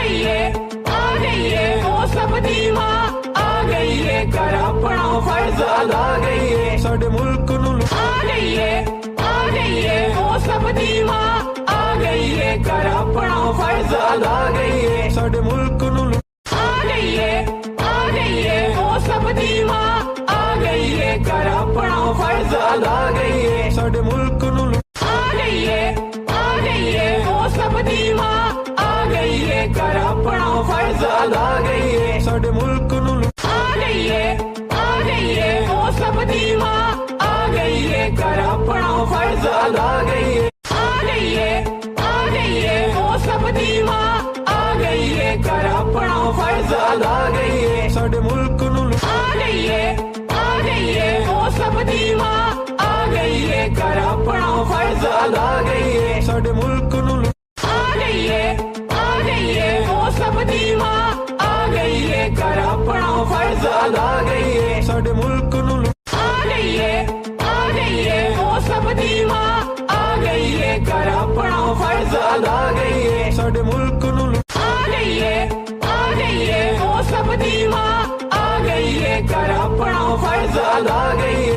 गई है वो सब दी मां आ गई है कर अपना फर्ज अदा गई है साडे मुल्क नूं आ गई है वो सब दी मां आ गई है कर अपना फर्ज अदा गई है साडे मुल्क नूं आ गई है वो सब दी मां आ गई है कर अपना फर्ज अदा गई है साडे मुल्क नूं आ गई है वो सब दी मां आ गई है कर अपना फर्ज अदा गई है साडे मुल्क नूं आ गई है वो सब दी मां आ गई है कर अपना फर्ज अदा गई है आ गई है वो सब दी मां आ गई है कर अपना फर्ज अदा गई है साडे मुल्क नूं आ गई है वो सब दी मां आ गई है कर अपना फर्ज अदा गई है साडे मुल्क नूं आ गई है वो सब दी मां आ गई है कर अपना फर्ज अदा गई है साडे मुल्क नूं आ गई है वो सब दी मां आ गई है कर अपना फर्ज अदा गई है साडे मुल्क नूं आ गई है वो सब दी मां आ गई है कर अपना फर्ज अदा गई है